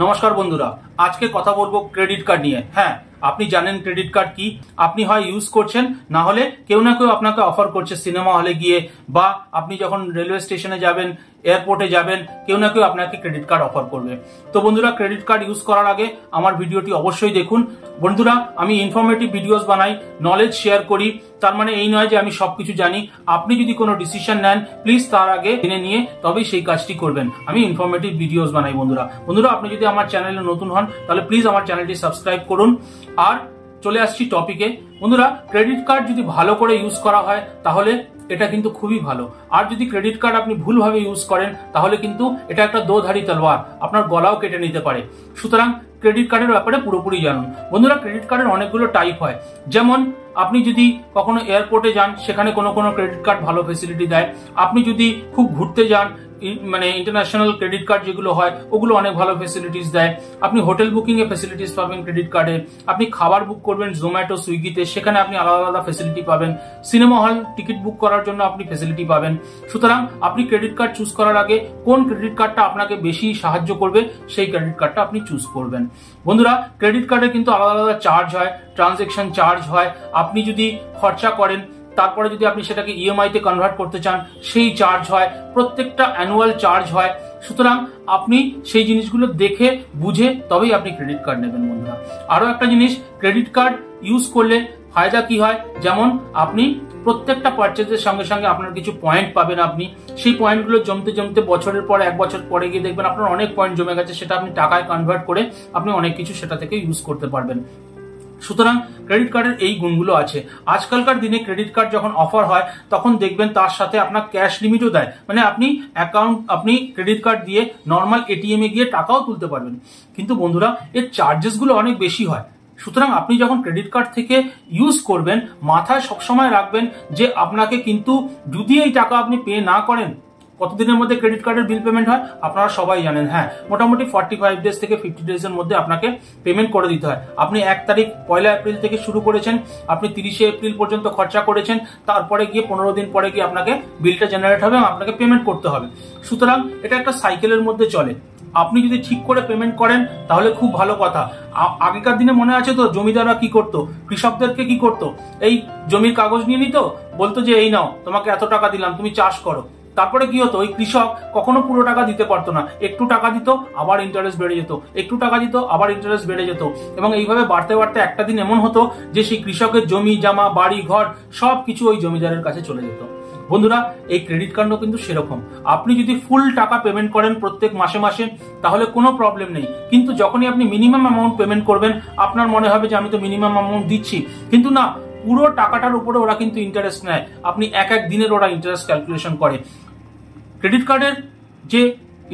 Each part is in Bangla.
নমস্কার বন্ধুরা, আজকে কথা বলবো ক্রেডিট কার্ড নিয়ে। হ্যাঁ, আপনি জানেন ক্রেডিট কার্ড কি? আপনি হয় ইউজ করছেন, না হলে কেউ না কেউ আপনাকে অফার করছে সিনেমা হলে গিয়ে, বা আপনি যখন রেলওয়ে স্টেশনে যাবেন, এয়ারপোর্টে যাবেন, কেউ না কেউ আপনাকে ক্রেডিট কার্ড অফার করবে। তো বন্ধুরা, ক্রেডিট কার্ড ইউজ করার আগে আমার ভিডিওটি অবশ্যই দেখুন। বন্ধুরা, আমি ইনফরমেটিভ ভিডিওস বানাই, নলেজ শেয়ার করি। তার মানে এই নয় যে আমি সবকিছু জানি। আপনি যদি কোনো ডিসিশন নেন, প্লিজ তার আগে জেনে নিয়ে তবেই সেই কাজটি করবেন। আমি ইনফরমেটিভ ভিডিওস বানাই বন্ধুরা, আপনি যদি আমার চ্যানেলে নতুন হন তাহলে প্লিজ আমার চ্যানেলটি সাবস্ক্রাইব করুন। আর চলে আসছি টপিকে। বন্ধুরা, ক্রেডিট কার্ড যদি ভালো করে ইউজ করা হয় তাহলে এটা কিন্তু খুবই ভালো। আর যদি ক্রেডিট কার্ড আপনি ভুলভাবে ইউজ করেন তাহলে কিন্তু এটা একটা দোধারি তলোয়ার, আপনার গলাও কেটে নিতে পারে। সুতরাং ক্রেডিট কার্ডের ব্যাপারে পুরোপুরি জানুন। বন্ধুরা, ক্রেডিট কার্ডের অনেকগুলো টাইপ হয়। যেমন আপনি যদি কখনো এয়ারপোর্টে যান, সেখানে কোনো ক্রেডিট কার্ড ভালো ফেসিলিটি দেয়। আপনি যদি খুব ঘুরতে যান, মানে ইন্টারন্যাশনাল ক্রেডিট কার্ড যেগুলো হয় ওগুলো অনেক ভালো ফেসিলিটিস দেয়। আপনি হোটেল বুকিং এ ফেসিলিটিস পাবেন ক্রেডিট কার্ডে। আপনি খাবার বুক করবেন জোম্যাটো, সুইগিতে, সেখানে আপনি আলাদা আলাদা ফেসিলিটি পাবেন। সিনেমা হল টিকিট বুক করার জন্য আপনি ফেসিলিটি পাবেন। সুতরাং আপনি ক্রেডিট কার্ড চুজ করার আগে কোন ক্রেডিট কার্ডটা আপনাকে বেশি সাহায্য করবে সেই ক্রেডিট কার্ডটা আপনি চুজ করবেন। বন্ধুরা, ক্রেডিট কার্ডে কিন্তু আলাদা আলাদা চার্জ হয়, ট্রানজেকশন চার্জ হয়। আপনি যদি খরচা করেন, তারপরে যদি আপনি সেটাকে ইএমআই তে কনভার্ট করতে চান, সেই চার্জ হয়। প্রত্যেকটা অ্যানুয়াল চার্জ হয়। সুতরাং আপনি সেই জিনিসগুলো দেখে বুঝে তবেই আপনি ক্রেডিট কার্ড নেবেন। বন্ধুরা, আরো একটা জিনিস, ক্রেডিট কার্ড ইউজ করলে ফায়দা কি হয়, যেমন আপনি প্রত্যেকটা পারচেজের সঙ্গে সঙ্গে আপনার কিছু পয়েন্ট পাবেন। আপনি সেই পয়েন্টগুলো জমতে জমতে বছরের পর 1 বছর পরে গিয়ে দেখবেন আপনার অনেক পয়েন্ট জমে গেছে। সেটা আপনি টাকায় কনভার্ট করে আপনি অনেক কিছু সেটা থেকে ইউজ করতে পারবেন। সুতরাং ক্রেডিট কার্ডের এই গুণগুলো আছে। আজকালকার দিনে ক্রেডিট কার্ড যখন অফার হয় তখন দেখবেন তার সাথে আপনার ক্যাশ লিমিটও দেয়। মানে আপনি ক্রেডিট কার্ড দিয়ে নর্মাল এটিএম এ গিয়ে টাকাও তুলতে পারবেন। কিন্তু বন্ধুরা, এর চার্জেস গুলো অনেক বেশি হয়। সুতরাং আপনি যখন ক্রেডিট কার্ড থেকে ইউজ করবেন, মাথায় সবসময় রাখবেন যে আপনাকে কিন্তু যদি এই টাকা আপনি পে না করেন, কতদিনের মধ্যে ক্রেডিট কার্ডের বিল পেমেন্ট হয় আপনারা সবাই জানেন। হ্যাঁ, মোটামুটি 45 ডেজ থেকে 50 ডেজ এর মধ্যে আপনাকে পেমেন্ট করে দিতে হয়। আপনি 1 তারিখ 1 এপ্রিল থেকে শুরু করেছেন, আপনি 30 এপ্রিল পর্যন্ত খরচা করেছেন, তারপরে গিয়ে 15 দিন পরে গিয়ে আপনাকে বিলটা জেনারেট হবে এবং আপনাকে পেমেন্ট করতে হবে। সুতরাং এটা একটা সাইকেলের মধ্যে চলে। আপনি যদি ঠিক করে পেমেন্ট করেন তাহলে খুব ভালো কথা। আগেকার দিনে মনে আছে তো, জমিদাররা কি করতো, কৃষকদেরকে কি করতো, এই জমির কাগজ নিয়ে নিত, বলতো যে এই নাও, তোমাকে এত টাকা দিলাম, তুমি চাষ করো। তারপরে কি হতো, ওই কৃষক কখনো পুরো টাকা দিতে পারতো না, একটু টাকা দিত আবার ইন্টারেস্ট বেড়ে যেত, একটু টাকা দিত আবার ইন্টারেস্ট বেড়ে যেত, এবং এইভাবে বাড়তে বাড়তে একটা দিন এমন হতো যে সেই কৃষকের জমি জামা বাড়ি ঘর সবকিছু ওই জমিদারের কাছে চলে যেত। বন্ধুরা, এই ক্রেডিট কার্ডও কিন্তু সেরকম। আপনি যদি ফুল টাকা পেমেন্ট করেন প্রত্যেক মাসে মাসে তাহলে কোনো প্রবলেম নেই। কিন্তু যখনই আপনি মিনিমাম অ্যামাউন্ট পেমেন্ট করবেন, আপনার মনে হবে যে আমি তো মিনিমাম অ্যামাউন্ট দিচ্ছি, কিন্তু না, পুরো টাকাটার উপরে ওরা কিন্তু ইন্টারেস্ট নেয়। আপনি এক দিনের ওরা ইন্টারেস্ট ক্যালকুলেশন করে। ক্রেডিট কার্ডের যে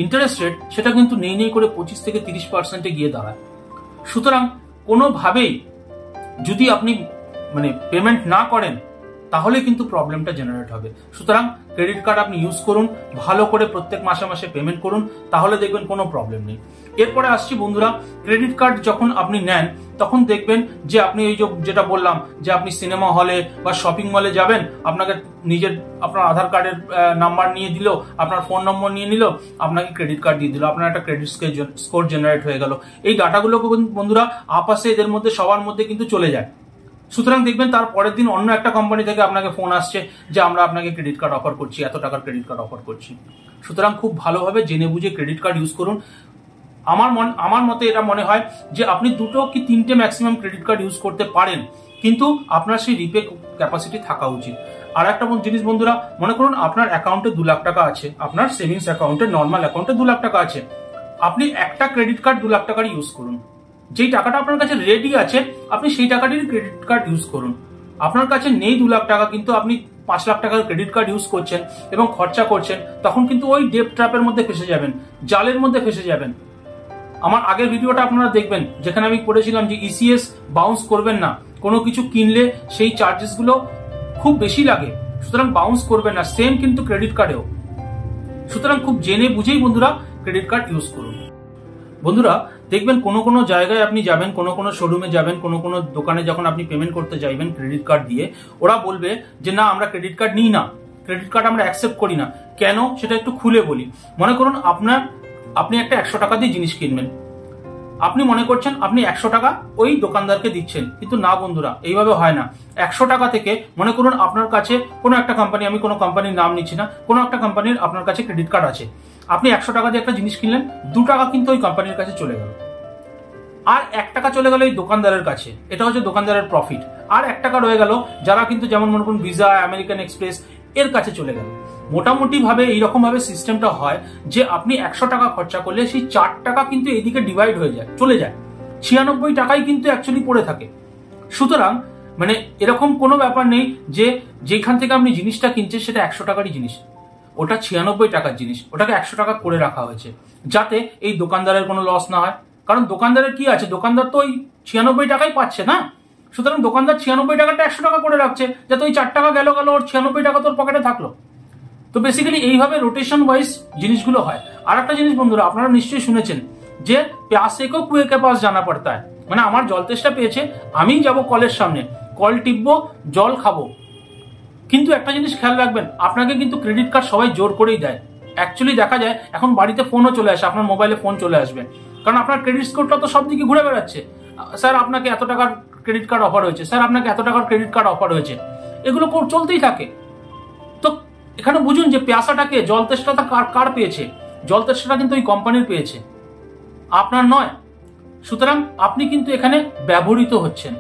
ইন্টারেস্ট রেট সেটা কিন্তু নেই করে 25 থেকে 30% গিয়ে দাঁড়ায়। সুতরাং কোনোভাবেই যদি আপনি পেমেন্ট না করেন তাহলে কিন্তু প্রবলেমটা জেনারেট হবে। সুতরাং ক্রেডিট কার্ড আপনি ইউজ করুন, ভালো করে প্রত্যেক মাসে মাসে পেমেন্ট করুন, তাহলে দেখবেন কোনো প্রবলেম নেই। এরপরে আসছি বন্ধুরা, ক্রেডিট কার্ড যখন আপনি নেন তখন দেখবেন যে আপনি এই যেটা বললাম যে আপনি সিনেমা হলে বা শপিং মলে যাবেন, আপনাকে আপনার আধার কার্ডের নাম্বার নিয়ে দিল, আপনার ফোন নম্বর নিয়ে নিল, আপনাকে ক্রেডিট কার্ড দিয়ে দিল, আপনার একটা ক্রেডিট স্কোর জেনারেট হয়ে গেল। এই ডাটাগুলো বন্ধুরা আপসে এদের মধ্যে সবার মধ্যে কিন্তু চলে যায়। সুতরাং দেখবেন তার পরের দিন অন্য একটা কোম্পানি থেকে আপনাকে ফোন আসছে যে আমরা আপনাকে ক্রেডিট কার্ড অফার করছি, এত টাকার ক্রেডিট কার্ড অফার করছি। সুতরাং খুব ভালোভাবে জেনে বুঝে ক্রেডিট কার্ড ইউজ করুন। আমার মতে এটা মনে হয় যে আপনি 2 কি 3টে ম্যাক্সিমাম ক্রেডিট কার্ড ইউজ করতে পারেন, কিন্তু আপনার সেই রিপে ক্যাপাসিটি থাকা উচিত। আর একটা জিনিস বন্ধুরা, মনে করুন আপনার অ্যাকাউন্টে 2 লাখ টাকা আছে, আপনার সেভিংস অ্যাকাউন্টে, নর্মাল অ্যাকাউন্টে 2 লাখ টাকা আছে। আপনি একটা ক্রেডিট কার্ড 2 লাখ টাকার ইউজ করুন। যেই টাকাটা আপনার কাছে রেডি আছে আপনি সেই টাকাটির ক্রেডিট কার্ড ইউজ করুন। আপনার কাছে নেই 2 লাখ টাকা, কিন্তু আপনি 5 লাখ টাকার ক্রেডিট কার্ড ইউজ করছেন এবং খরচা করছেন, তখন কিন্তু ওই ডেট ট্র্যাপের মধ্যে ফেসে যাবেন, জালের মধ্যে ফেসে যাবেন। আমার আগের ভিডিওটা আপনারা দেখবেন, যেখানে আমি বলেছিলাম যে ইসিএস বাউন্স করবেন না। কোনো কিছু কিনলে সেই চার্জেস গুলো খুব বেশি লাগে, সুতরাং বাউন্স করবেন না। সেম কিন্তু ক্রেডিট কার্ডেও। সুতরাং খুব জেনে বুঝেই বন্ধুরা ক্রেডিট কার্ড ইউজ করুন। বন্ধুরা, দেখবেন কোনো জায়গায় আপনি যাবেন, কোনো শোরুমে যাবেন, কোনো দোকানে যখন আপনি পেমেন্ট করতে যাইবেন ক্রেডিট কার্ড দিয়ে, ওরা বলবে যে না, আমরা ক্রেডিট কার্ড নিই না, ক্রেডিট কার্ড আমরা অ্যাকসেপ্ট করি না। কেন, সেটা একটু খুলে বলি। মনে করুন আপনি একটা 100 টাকা দিয়ে জিনিস কিনবেন, আপনি মনে করছেন আপনি 100 টাকা ওই দোকানদারকে দিচ্ছেন, কিন্তু না বন্ধুরা, এইভাবে হয় না। 100 টাকা থেকে মনে করুন আপনার কাছে কোনো একটা কোম্পানি, আমি কোনো কোম্পানির নাম নিচ্ছি না, কোনো একটা কোম্পানির আপনার কাছে ক্রেডিট কার্ড আছে, আপনি 100 টাকা দিয়ে একটা জিনিস কিনলেন, 2 টাকা কিন্তু ওই কোম্পানির কাছে চলে গেল, আর 1 টাকা চলে গেল এই দোকানদারের কাছে, এটা হচ্ছে দোকানদারের প্রফিট। আর 1 টাকা রয়ে গেল যারা কিন্তু যেমন মনে করুন ভিসা, আমেরিকান এক্সপ্রেস এর কাছে চলে গেল। মোটামুটি ভাবে এইরকম ভাবে সিস্টেমটা হয় যে আপনি 100 টাকা খরচা করলে সেই 4 টাকা কিন্তু এদিকে ডিভাইড হয়ে যায়, চলে যায়, 96 টাকাই কিন্তু অ্যাকচুয়ালি পড়ে থাকে। সুতরাং মানে এরকম কোনো ব্যাপার নেই যে যেখান থেকে আপনি জিনিসটা কিনছেন সেটা 100 টাকারই জিনিস, ওটা 96 টাকার জিনিস, ওটাকে 100 টাকা করে রাখা হয়েছে যাতে এই দোকানদারের কোনো লস না হয়। কারণ দোকানদারের কি আছে, দোকানদার তো ওই 96 টাকাই পাচ্ছে না, সুতরাং দোকানদার 96 টাকাটা 100 টাকা করে রাখছে যাতে ওই 4 টাকা গেল ওর 96 টাকা তোর পকেটে থাকলো। তো বেসিক্যালি এইভাবে রোটেশন ওয়াইজ জিনিসগুলো হয়। আর একটা জিনিস বন্ধুরা, আপনারা নিশ্চয়ই শুনেছেন যে প্যাসে কো কুয়ে কে পাস জানা পড়তা হয়, মানে আমার জল তেষ্টা পেয়েছে, আমি যাব কলের সামনে, কল টিপবো, জল খাবো। কিন্তু একটা জিনিস খেয়াল রাখবেন, আপনাকে কিন্তু ক্রেডিট কার্ড সবাই জোর করেই দেয়। অ্যাকচুয়ালি দেখা যায় এখন বাড়িতে ফোনও চলে আসে, আপনার মোবাইলে ফোন চলে আসবে, কারণ আপনার ক্রেডিট স্কোরটা তো সব দিকে ঘুরে বেড়াচ্ছে। স্যার আপনাকে এত টাকার ক্রেডিট কার্ড অফার হয়েছে, স্যার আপনাকে এত টাকার ক্রেডিট কার্ড অফার হয়েছে, এগুলো চলতেই থাকে। তো এখানে বুঝুন যে পেয়াসাটাকে, জল তেষ্টাটা কার পেয়েছে, জল তেষ্টাটা কিন্তু ওই কোম্পানির পেয়েছে, আপনার নয়। সুতরাং আপনি কিন্তু এখানে ব্যবহৃত হচ্ছেন,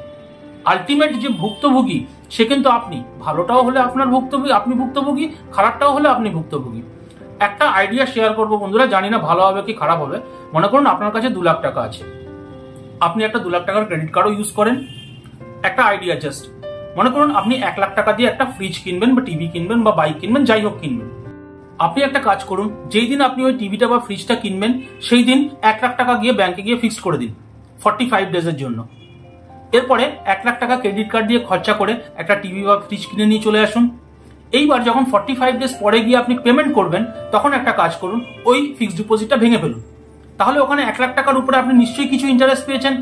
আলটিমেট যে ভুক্তভোগী সে কিন্তু আপনি। ভালোটাও হলে আপনার ভুক্তভোগী, আপনি ভুক্তভোগী, খারাপটাও হলে আপনি ভুক্তভোগী। একটা আইডিয়া শেয়ার করবো বন্ধুরা, জানি না ভালো হবে কি খারাপ হবে। মনে করুন আপনার কাছে 2 লাখ টাকা আছে, আপনি একটা 2 লাখ টাকার ক্রেডিট কার্ডও ইউজ করেন। একটা আইডিয়া জাস্ট মনে করুন আপনি 1 লাখ টাকা দিয়ে একটা ফ্রিজ কিনবেন বা টিভি কিনবেন বা বাইক কিনবেন, যাই হোক কিনবেন। আপনি একটা কাজ করুন, যেই দিন আপনি ওই টিভিটা বা ফ্রিজটা কিনবেন সেই দিন 1 লাখ টাকা গিয়ে ব্যাংকে গিয়ে ফিক্সড করে দিন 45 ডেজের জন্য। এরপরে 1 লাখ টাকা ক্রেডিট কার্ড দিয়ে খরচা করে একটা টিভি বা ফ্রিজ কিনে নিয়ে চলে আসুন। এইবার যখন 45 ডেজ পরে গিয়ে আপনি পেমেন্ট করবেন, তখন একটা কাজ করুন, ওই ফিক্সড ডিপোজিটটা ভেঙে ফেলুন। তাহলে ওখানে 1 লাখ টাকার উপরে আপনি নিশ্চয়ই কিছু ইন্টারেস্ট পেয়েছেন,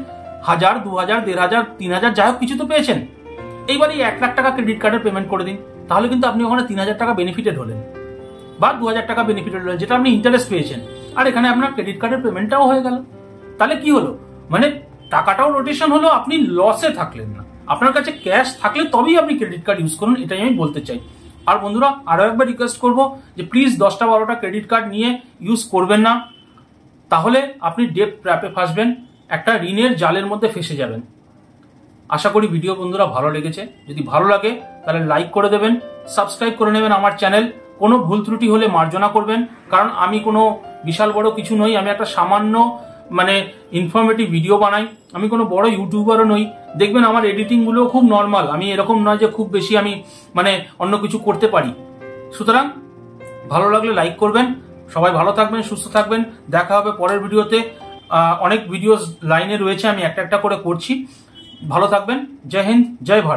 1000, 2000, 1500, 3000, যাই হোক কিছু তো পেয়েছেন। এইবার এই 1 লাখ টাকা ক্রেডিট কার্ডের পেমেন্ট করে দিন, তাহলে কিন্তু আপনি ওখানে 3000 টাকা বেনিফিটেড হলেন বা 2000 টাকা বেনিফিটেড হলেন, যেটা আপনি ইন্টারেস্ট পেয়েছেন, আর এখানে আপনার ক্রেডিট কার্ডের পেমেন্টটাও হয়ে গেল। তাহলে কি হলো, মানে টাকাটাও রোটেশন হলো, আপনি লসে থাকলেন না। আপনার কাছে ক্যাশ থাকলে তবেই আপনি ক্রেডিট কার্ড ইউজ করুন, এটাই আমি বলতে চাই। আর বন্ধুরা আরো একবার রিকোয়েস্ট করবো যে প্লিজ 10টা 12টা ক্রেডিট কার্ড নিয়ে ইউজ করবেন না, তাহলে আপনি ডেট ট্র্যাপে ফাঁসবেন, একটা ঋণের জালের মধ্যে ফেসে যাবেন। আশা করি ভিডিও বন্ধুরা ভালো লেগেছে, যদি ভালো লাগে তাহলে লাইক করে দেবেন, সাবস্ক্রাইব করে নেবেন আমার চ্যানেল। কোনো ভুল ত্রুটি হলে মার্জনা করবেন, কারণ আমি কোনো বিশাল বড় কিছু নই, আমি একটা সামান্য মানে ইনফরমেটিভ ভিডিও বানাই, আমি কোনো বড় ইউটিউবারও নই। দেখবেন আমার এডিটিং গুলো খুব নর্মাল, আমি এরকম নয় যে খুব বেশি আমি মানে অন্য কিছু করতে পারি। সুতরাং ভালো লাগলে লাইক করবেন। সবাই ভালো থাকবেন, সুস্থ থাকবেন, দেখা হবে পরের ভিডিওতে। অনেক ভিডিও লাইনে রয়েছে, আমি একটা একটা করে করছি। ভালো থাকবেন, জয় হিন্দ, জয় ভারত।